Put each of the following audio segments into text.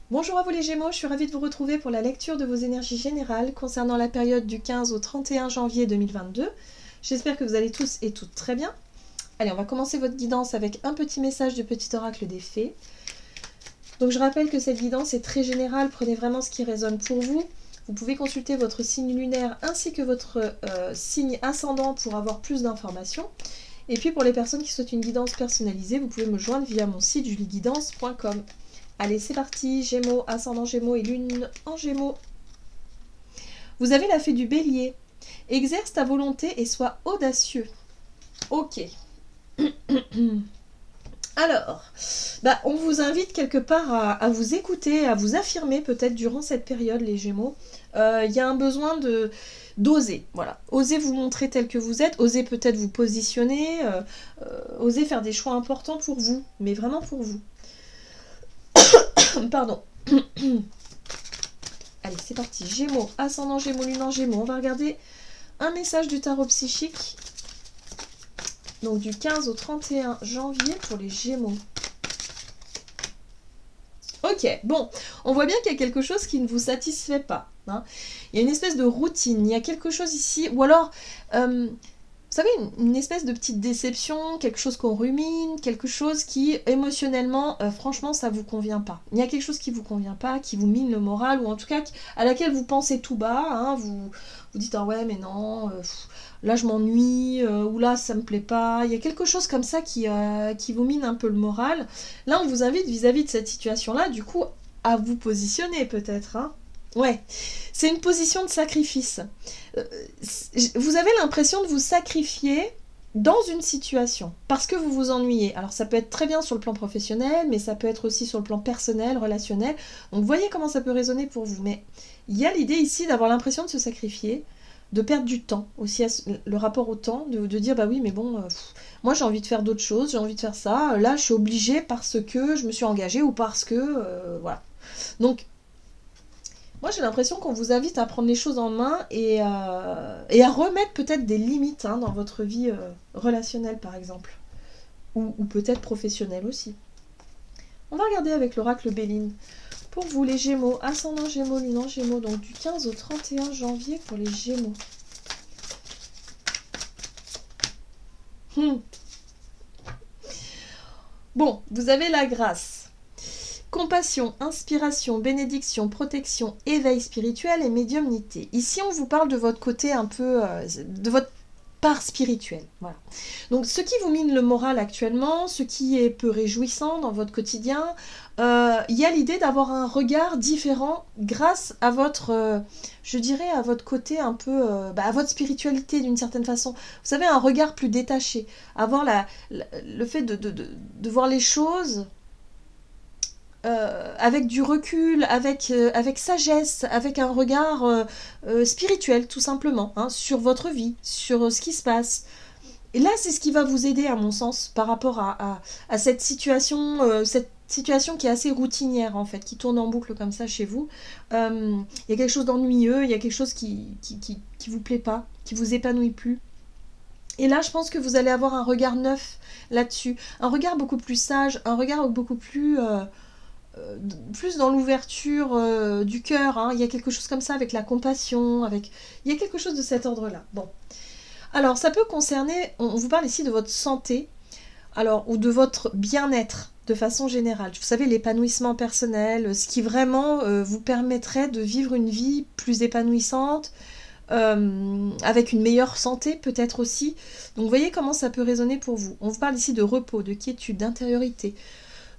Bonjour à vous les Gémeaux, je suis ravie de vous retrouver pour la lecture de vos énergies générales concernant la période du 15 au 31 janvier 2022. J'espère que vous allez tous et toutes très bien. Allez, on va commencer votre guidance avec un petit message du petit oracle des fées. Donc je rappelle que cette guidance est très générale, prenez vraiment ce qui résonne pour vous. Vous pouvez consulter votre signe lunaire ainsi que votre signe ascendant pour avoir plus d'informations. Et puis pour les personnes qui souhaitent une guidance personnalisée, vous pouvez me joindre via mon site julieguidance.com. Allez, c'est parti, Gémeaux, ascendant Gémeaux et lune en Gémeaux. Vous avez la fée du bélier. Exerce ta volonté et sois audacieux. Ok. Alors, on vous invite quelque part à vous écouter, à vous affirmer peut-être durant cette période, les Gémeaux. Il y a un besoin d'oser, voilà. Osez vous montrer tel que vous êtes, osez peut-être vous positionner, osez faire des choix importants pour vous, mais vraiment pour vous. Pardon. Allez, c'est parti. Gémeaux, ascendant Gémeaux, lune en Gémeaux. On va regarder un message du tarot psychique. Donc du 15 au 31 janvier pour les Gémeaux. Ok, bon, on voit bien qu'il y a quelque chose qui ne vous satisfait pas. Hein. Il y a une espèce de routine, il y a quelque chose ici, ou alors, vous savez, une espèce de petite déception, quelque chose qu'on rumine, quelque chose qui, émotionnellement, franchement, ça vous convient pas. Il y a quelque chose qui vous convient pas, qui vous mine le moral, ou en tout cas, à laquelle vous pensez tout bas, hein, vous dites, ah ouais, mais non, là je m'ennuie, ou là ça me plaît pas. Il y a quelque chose comme ça qui vous mine un peu le moral. Là, on vous invite vis-à-vis de cette situation-là, du coup, à vous positionner peut-être, hein. Ouais, c'est une position de sacrifice. Vous avez l'impression de vous sacrifier dans une situation parce que vous vous ennuyez. Alors ça peut être très bien sur le plan professionnel, mais ça peut être aussi sur le plan personnel, relationnel. Donc voyez comment ça peut résonner pour vous. Mais il y a l'idée ici d'avoir l'impression de se sacrifier, de perdre du temps aussi, le rapport au temps, de dire bah oui mais bon, moi j'ai envie de faire d'autres choses, j'ai envie de faire ça, là je suis obligée parce que je me suis engagée ou parce que, voilà. Donc moi, j'ai l'impression qu'on vous invite à prendre les choses en main et à remettre peut-être des limites hein, dans votre vie relationnelle, par exemple. Ou peut-être professionnelle aussi. On va regarder avec l'oracle Béline. Pour vous, les Gémeaux, ascendant Gémeaux, lune en Gémeaux, donc du 15 au 31 janvier pour les Gémeaux. Bon, vous avez la grâce. Compassion, inspiration, bénédiction, protection, éveil spirituel et médiumnité. Ici, on vous parle de votre côté un peu, de votre part spirituelle. Voilà. Donc, ce qui vous mine le moral actuellement, ce qui est peu réjouissant dans votre quotidien, il y a l'idée d'avoir un regard différent grâce à votre, je dirais, à votre côté un peu, à votre spiritualité d'une certaine façon. Vous savez, un regard plus détaché, avoir le fait de voir les choses avec du recul, avec sagesse, avec un regard spirituel tout simplement, hein, sur votre vie, sur ce qui se passe. Et là, c'est ce qui va vous aider, à mon sens, par rapport à cette situation qui est assez routinière, en fait, qui tourne en boucle comme ça chez vous. Il y a quelque chose d'ennuyeux, il y a quelque chose qui vous plaît pas, qui vous épanouit plus. Et là, je pense que vous allez avoir un regard neuf là-dessus, un regard beaucoup plus sage, un regard beaucoup plus dans l'ouverture du cœur, hein. Il y a quelque chose comme ça avec la compassion, il y a quelque chose de cet ordre-là. Bon. Alors, ça peut concerner, on vous parle ici de votre santé, alors, ou de votre bien-être de façon générale. Vous savez, l'épanouissement personnel, ce qui vraiment vous permettrait de vivre une vie plus épanouissante, avec une meilleure santé peut-être aussi. Donc, vous voyez comment ça peut résonner pour vous. On vous parle ici de repos, de quiétude, d'intériorité,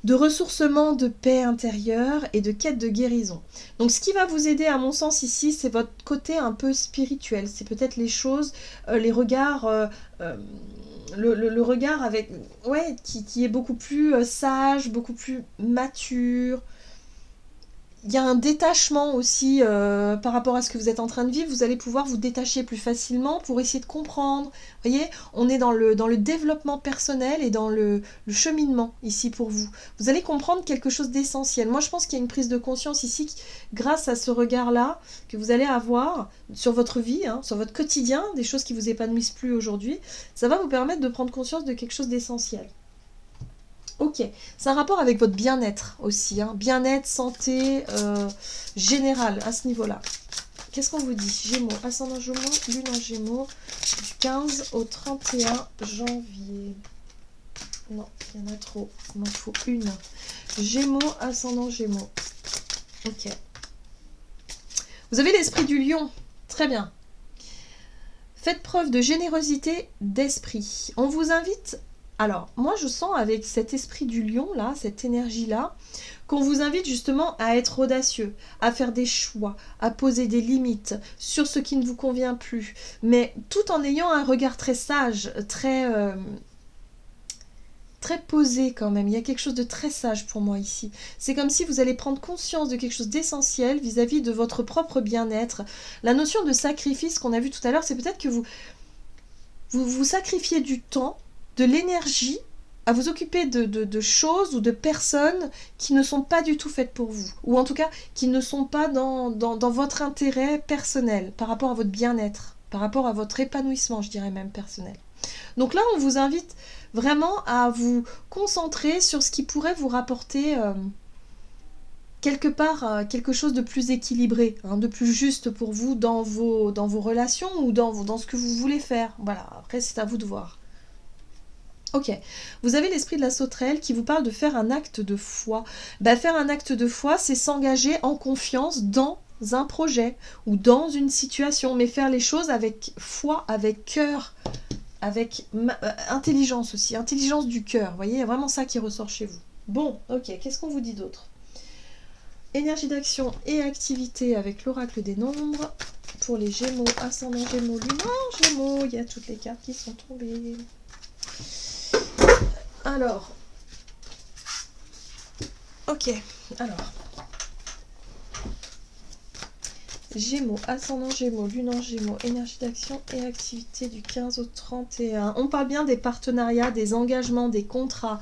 de ressourcement, de paix intérieure et de quête de guérison. Donc ce qui va vous aider à mon sens ici, c'est votre côté un peu spirituel, c'est peut-être les choses, les regards, le regard avec, ouais, qui est beaucoup plus sage, beaucoup plus mature. Il y a un détachement aussi par rapport à ce que vous êtes en train de vivre. Vous allez pouvoir vous détacher plus facilement pour essayer de comprendre. Vous voyez, on est dans le développement personnel et dans le cheminement ici pour vous. Vous allez comprendre quelque chose d'essentiel. Moi, je pense qu'il y a une prise de conscience ici grâce à ce regard-là que vous allez avoir sur votre vie, hein, sur votre quotidien, des choses qui vous épanouissent plus aujourd'hui. Ça va vous permettre de prendre conscience de quelque chose d'essentiel. Ok, c'est un rapport avec votre bien-être aussi, hein. Bien-être, santé, générale à ce niveau-là. Qu'est-ce qu'on vous dit? Gémeaux, ascendant Gémeaux, lune en Gémeaux, du 15 au 31 janvier. Non, il y en a trop, il m'en faut une. Gémeaux, ascendant Gémeaux. Ok. Vous avez l'esprit du lion, très bien. Faites preuve de générosité d'esprit. On vous invite... Alors, moi je sens avec cet esprit du lion, là, cette énergie-là, qu'on vous invite justement à être audacieux, à faire des choix, à poser des limites sur ce qui ne vous convient plus, mais tout en ayant un regard très sage, très posé quand même. Il y a quelque chose de très sage pour moi ici. C'est comme si vous allez prendre conscience de quelque chose d'essentiel vis-à-vis de votre propre bien-être. La notion de sacrifice qu'on a vu tout à l'heure, c'est peut-être que vous sacrifiez du temps, de l'énergie à vous occuper de choses ou de personnes qui ne sont pas du tout faites pour vous. Ou en tout cas, qui ne sont pas dans votre intérêt personnel, par rapport à votre bien-être, par rapport à votre épanouissement, je dirais même personnel. Donc là, on vous invite vraiment à vous concentrer sur ce qui pourrait vous rapporter quelque part quelque chose de plus équilibré, hein, de plus juste pour vous dans vos relations ou dans ce que vous voulez faire. Voilà, après c'est à vous de voir. Ok, vous avez l'esprit de la sauterelle qui vous parle de faire un acte de foi. Faire un acte de foi, c'est s'engager en confiance dans un projet ou dans une situation, mais faire les choses avec foi, avec cœur, avec intelligence aussi, intelligence du cœur. Vous voyez, il y a vraiment ça qui ressort chez vous. Bon, ok, qu'est-ce qu'on vous dit d'autre? Énergie d'action et activité avec l'oracle des nombres. Pour les Gémeaux, ascendant Gémeaux, lunaire Gémeaux, il y a toutes les cartes qui sont tombées. Alors, ok, alors, Gémeaux, ascendant Gémeaux, lune en Gémeaux, énergie d'action et activité du 15 au 31. On parle bien des partenariats, des engagements, des contrats,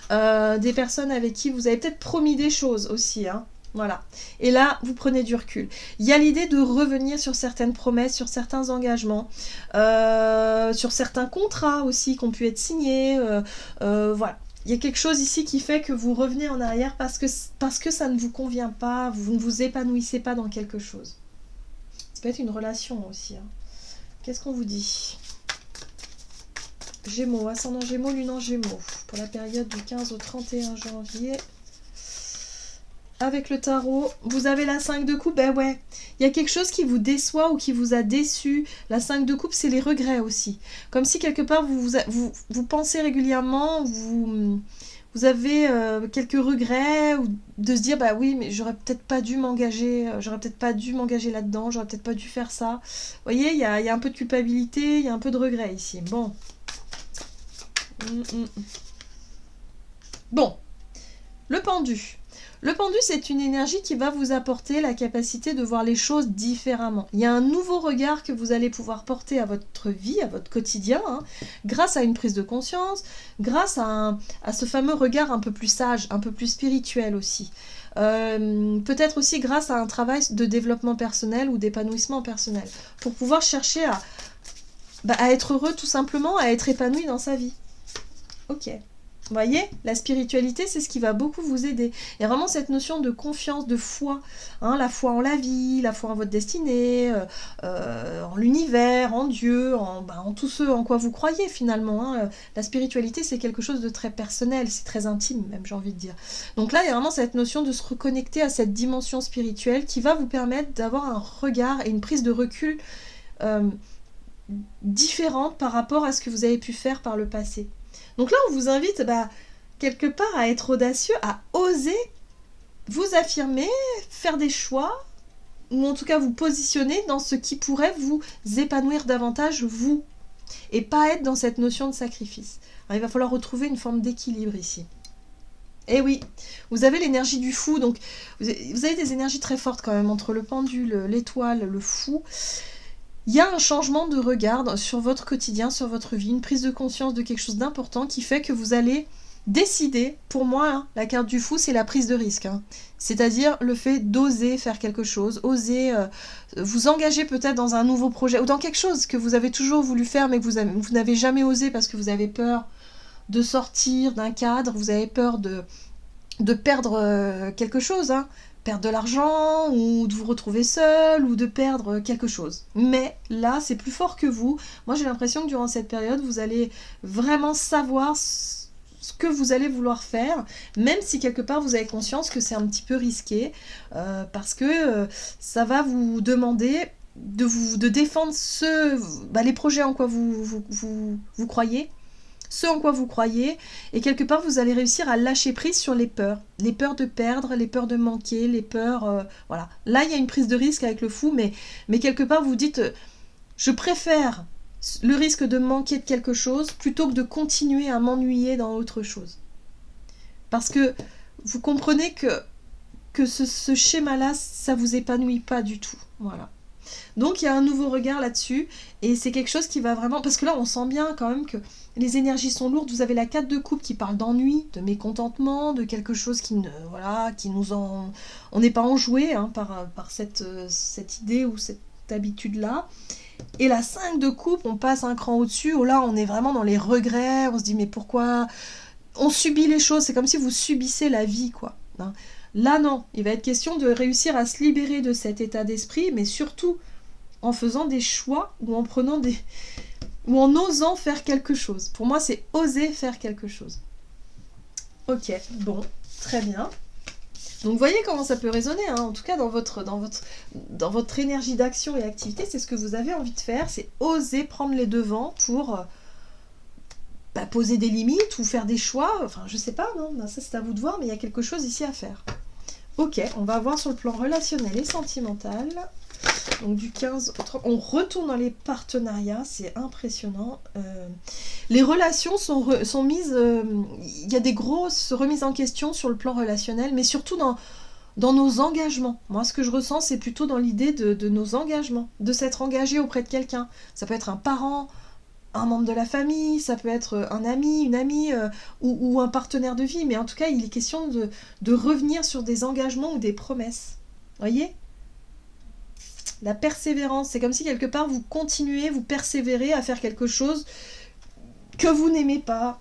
des personnes avec qui vous avez peut-être promis des choses aussi, hein. Voilà. Et là, vous prenez du recul. Il y a l'idée de revenir sur certaines promesses, sur certains engagements, sur certains contrats aussi qui ont pu être signés. Voilà. Il y a quelque chose ici qui fait que vous revenez en arrière parce que ça ne vous convient pas, vous ne vous épanouissez pas dans quelque chose. Ça peut être une relation aussi, hein. Qu'est-ce qu'on vous dit? Gémeaux, ascendant Gémeaux, lune en Gémeaux. Pour la période du 15 au 31 janvier... Avec le tarot, vous avez la 5 de coupe, ben ouais, il y a quelque chose qui vous déçoit ou qui vous a déçu. La 5 de coupe, c'est les regrets aussi. Comme si quelque part, vous pensez régulièrement, vous avez quelques regrets, ou de se dire, bah oui, mais j'aurais peut-être pas dû m'engager, là-dedans, j'aurais peut-être pas dû faire ça. Vous voyez, il y a un peu de culpabilité, il y a un peu de regret ici. Bon. Bon, le pendu. Le pendu, c'est une énergie qui va vous apporter la capacité de voir les choses différemment. Il y a un nouveau regard que vous allez pouvoir porter à votre vie, à votre quotidien, hein, grâce à une prise de conscience, grâce à ce fameux regard un peu plus sage, un peu plus spirituel aussi. Peut-être aussi grâce à un travail de développement personnel ou d'épanouissement personnel, pour pouvoir chercher à être heureux tout simplement, à être épanoui dans sa vie. Ok. Vous voyez, la spiritualité, c'est ce qui va beaucoup vous aider. Il y a vraiment cette notion de confiance, de foi. Hein, la foi en la vie, la foi en votre destinée, en l'univers, en Dieu, en tout ce en quoi vous croyez finalement. Hein. La spiritualité, c'est quelque chose de très personnel, c'est très intime même, j'ai envie de dire. Donc là, il y a vraiment cette notion de se reconnecter à cette dimension spirituelle qui va vous permettre d'avoir un regard et une prise de recul différente par rapport à ce que vous avez pu faire par le passé. Donc là, on vous invite quelque part à être audacieux, à oser vous affirmer, faire des choix, ou en tout cas vous positionner dans ce qui pourrait vous épanouir davantage, vous, et pas être dans cette notion de sacrifice. Alors, il va falloir retrouver une forme d'équilibre ici. Et oui, vous avez l'énergie du fou, donc vous avez des énergies très fortes quand même, entre le pendule, l'étoile, le fou. Il y a un changement de regard sur votre quotidien, sur votre vie, une prise de conscience de quelque chose d'important qui fait que vous allez décider. Pour moi, hein, la carte du fou, c'est la prise de risque. Hein. C'est-à-dire le fait d'oser faire quelque chose, oser vous engager peut-être dans un nouveau projet ou dans quelque chose que vous avez toujours voulu faire mais que vous n'avez jamais osé parce que vous avez peur de sortir d'un cadre, vous avez peur de perdre quelque chose, hein, perdre de l'argent, ou de vous retrouver seul, ou de perdre quelque chose. Mais là, c'est plus fort que vous. Moi, j'ai l'impression que durant cette période, vous allez vraiment savoir ce que vous allez vouloir faire, même si quelque part vous avez conscience que c'est un petit peu risqué, parce que ça va vous demander de défendre les projets en quoi vous croyez, ce en quoi vous croyez, et quelque part vous allez réussir à lâcher prise sur les peurs de perdre, les peurs de manquer, les peurs, voilà. Là il y a une prise de risque avec le fou, mais quelque part vous dites, je préfère le risque de manquer de quelque chose plutôt que de continuer à m'ennuyer dans autre chose. Parce que vous comprenez que ce schéma-là, ça vous épanouit pas du tout. Voilà. Donc il y a un nouveau regard là-dessus, et c'est quelque chose qui va vraiment... Parce que là, on sent bien quand même que les énergies sont lourdes. Vous avez la 4 de coupe qui parle d'ennui, de mécontentement, de quelque chose qui nous en... On n'est pas enjoué hein, par cette idée ou cette habitude-là. Et la 5 de coupe, on passe un cran au-dessus, où là on est vraiment dans les regrets, on se dit mais pourquoi on subit les choses, c'est comme si vous subissez la vie quoi. Hein. Là non, il va être question de réussir à se libérer de cet état d'esprit, mais surtout en faisant des choix ou ou en osant faire quelque chose. Pour moi c'est oser faire quelque chose. Ok, bon, très bien. Donc vous voyez comment ça peut résonner, hein. En tout cas dans votre énergie d'action et activité, c'est ce que vous avez envie de faire, c'est oser prendre les devants pour poser des limites ou faire des choix, enfin je sais pas, non, ça c'est à vous de voir, mais il y a quelque chose ici à faire. Ok, on va voir sur le plan relationnel et sentimental. Donc du 15 au 30, on retourne dans les partenariats, c'est impressionnant. Les relations sont mises, il y a des grosses remises en question sur le plan relationnel, mais surtout dans nos engagements. Moi, ce que je ressens, c'est plutôt dans l'idée de nos engagements, de s'être engagé auprès de quelqu'un. Ça peut être un parent, un membre de la famille, ça peut être un ami, une amie, ou un partenaire de vie, mais en tout cas, il est question de revenir sur des engagements ou des promesses. Voyez ? La persévérance, c'est comme si quelque part vous continuez, vous persévérez à faire quelque chose que vous n'aimez pas.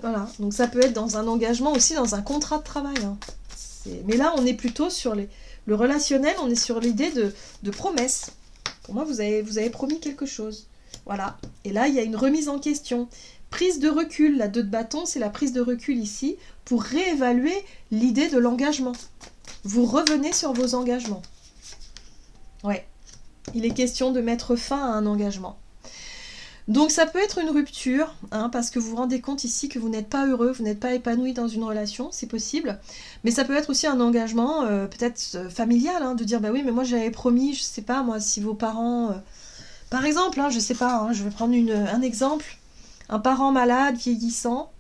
Voilà, donc ça peut être dans un engagement, aussi dans un contrat de travail. Hein. Mais là, on est plutôt sur le relationnel, on est sur l'idée de promesse. Pour moi, vous avez promis quelque chose. Voilà, et là, il y a une remise en question. Prise de recul, la 2 de bâton, c'est la prise de recul ici, pour réévaluer l'idée de l'engagement. Vous revenez sur vos engagements. Ouais, il est question de mettre fin à un engagement. Donc ça peut être une rupture, hein, parce que vous vous rendez compte ici que vous n'êtes pas heureux, vous n'êtes pas épanoui dans une relation, c'est possible. Mais ça peut être aussi un engagement, peut-être familial, hein, de dire bah oui, mais moi j'avais promis, je sais pas moi, si vos parents, par exemple, hein, je sais pas, hein, je vais prendre un exemple, un parent malade, vieillissant.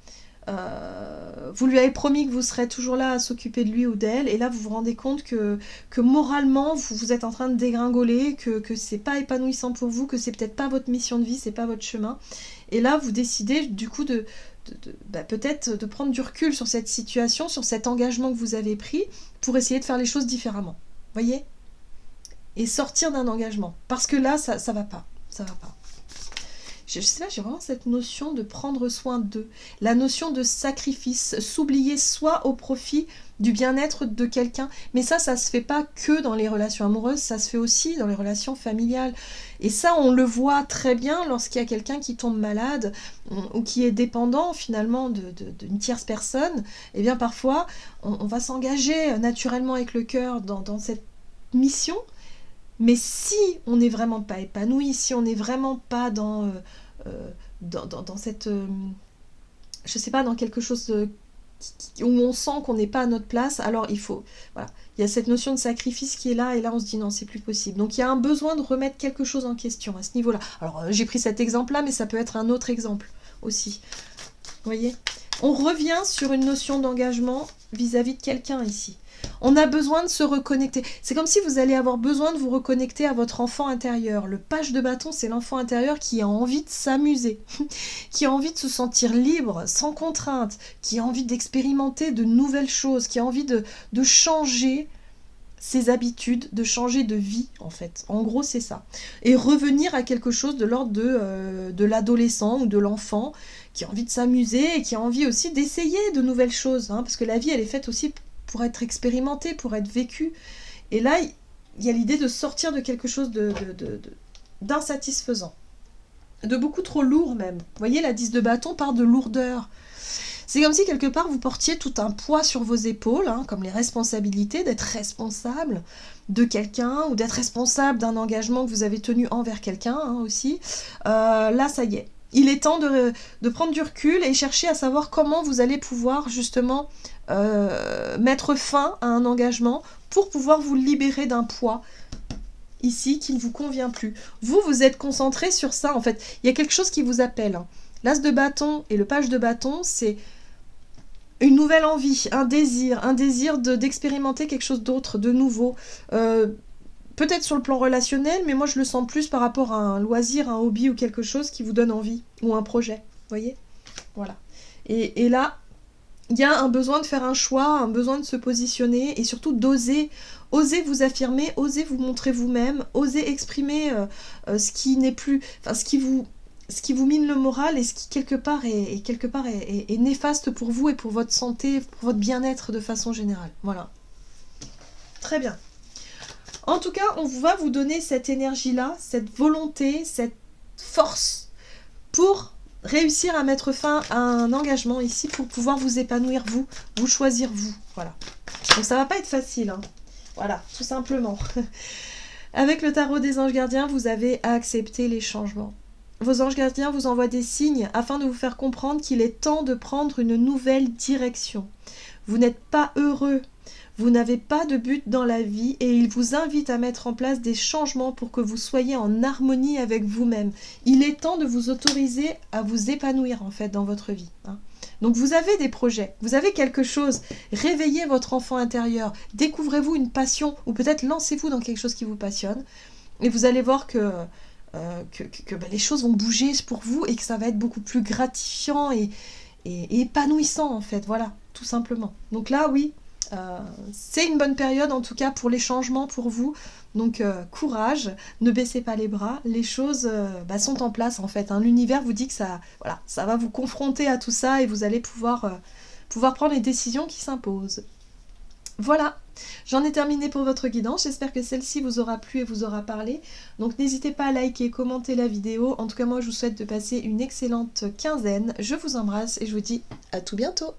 Vous lui avez promis que vous serez toujours là à s'occuper de lui ou d'elle, et là vous vous rendez compte que moralement vous êtes en train de dégringoler, que c'est pas épanouissant pour vous, que c'est peut-être pas votre mission de vie, c'est pas votre chemin, et là vous décidez du coup peut-être de prendre du recul sur cette situation, sur cet engagement que vous avez pris, pour essayer de faire les choses différemment, voyez, et sortir d'un engagement, parce que là ça va pas. Je sais pas, j'ai vraiment cette notion de prendre soin d'eux, la notion de sacrifice, s'oublier soi au profit du bien-être de quelqu'un. Mais ça se fait pas que dans les relations amoureuses, ça se fait aussi dans les relations familiales. Et ça, on le voit très bien lorsqu'il y a quelqu'un qui tombe malade ou qui est dépendant finalement d'une tierce personne. Eh bien parfois, on va s'engager naturellement avec le cœur dans cette mission. Mais si on n'est vraiment pas épanoui, si on n'est vraiment pas dans cette... je sais pas, dans quelque chose où on sent qu'on n'est pas à notre place, alors il faut... Voilà. Il y a cette notion de sacrifice qui est là, et là on se dit non, c'est plus possible. Donc il y a un besoin de remettre quelque chose en question à ce niveau-là. Alors j'ai pris cet exemple-là, mais ça peut être un autre exemple aussi. Vous voyez ? On revient sur une notion d'engagement vis-à-vis de quelqu'un ici. On a besoin de se reconnecter. C'est comme si vous allez avoir besoin de vous reconnecter à votre enfant intérieur. Le page de bâton, c'est l'enfant intérieur qui a envie de s'amuser, qui a envie de se sentir libre, sans contrainte, qui a envie d'expérimenter de nouvelles choses, qui a envie de changer ses habitudes, de changer de vie, en fait. En gros, c'est ça. Et revenir à quelque chose de l'ordre de l'adolescent ou de l'enfant qui a envie de s'amuser et qui a envie aussi d'essayer de nouvelles choses, hein, parce que la vie, elle est faite aussi pour être expérimentée, pour être vécue. Et là, il y a l'idée de sortir de quelque chose d'insatisfaisant, de beaucoup trop lourd même. Vous voyez, la 10 de bâton part de lourdeur. C'est comme si quelque part vous portiez tout un poids sur vos épaules, hein, comme les responsabilités, d'être responsable de quelqu'un ou d'être responsable d'un engagement que vous avez tenu envers quelqu'un, hein, aussi. Là, ça y est. Il est temps de prendre du recul et chercher à savoir comment vous allez pouvoir justement mettre fin à un engagement pour pouvoir vous libérer d'un poids ici qui ne vous convient plus. Vous êtes concentré sur ça en fait. Il y a quelque chose qui vous appelle, hein. L'as de bâton et le page de bâton, c'est une nouvelle envie, un désir d'expérimenter quelque chose d'autre, de nouveau. Peut-être sur le plan relationnel, mais moi je le sens plus par rapport à un loisir, un hobby ou quelque chose qui vous donne envie, ou un projet, vous voyez ? Voilà. Et là, il y a un besoin de faire un choix, un besoin de se positionner, et surtout d'oser, oser vous affirmer, oser vous montrer vous-même, oser exprimer ce qui n'est plus, enfin ce qui vous mine le moral et ce qui quelque part est néfaste pour vous et pour votre santé, pour votre bien-être de façon générale. Voilà. Très bien. En tout cas, on va vous donner cette énergie-là, cette volonté, cette force pour réussir à mettre fin à un engagement ici, pour pouvoir vous épanouir vous choisir vous. Voilà. Donc ça va pas être facile, hein. Voilà, tout simplement. Avec le tarot des anges gardiens, vous avez à accepter les changements. Vos anges gardiens vous envoient des signes afin de vous faire comprendre qu'il est temps de prendre une nouvelle direction. Vous n'êtes pas heureux, vous n'avez pas de but dans la vie et ils vous invitent à mettre en place des changements pour que vous soyez en harmonie avec vous-même. Il est temps de vous autoriser à vous épanouir en fait dans votre vie, hein. Donc vous avez des projets, vous avez quelque chose, réveillez votre enfant intérieur, découvrez-vous une passion ou peut-être lancez-vous dans quelque chose qui vous passionne et vous allez voir que les choses vont bouger pour vous et que ça va être beaucoup plus gratifiant et épanouissant en fait, voilà, tout simplement. Donc là, oui, c'est une bonne période en tout cas pour les changements pour vous, donc courage, ne baissez pas les bras, les choses sont en place en fait, hein. L'univers vous dit que ça va vous confronter à tout ça et vous allez pouvoir prendre les décisions qui s'imposent. Voilà, j'en ai terminé pour votre guidance, j'espère que celle-ci vous aura plu et vous aura parlé. Donc n'hésitez pas à liker, commenter la vidéo. En tout cas moi je vous souhaite de passer une excellente quinzaine. Je vous embrasse et je vous dis à tout bientôt.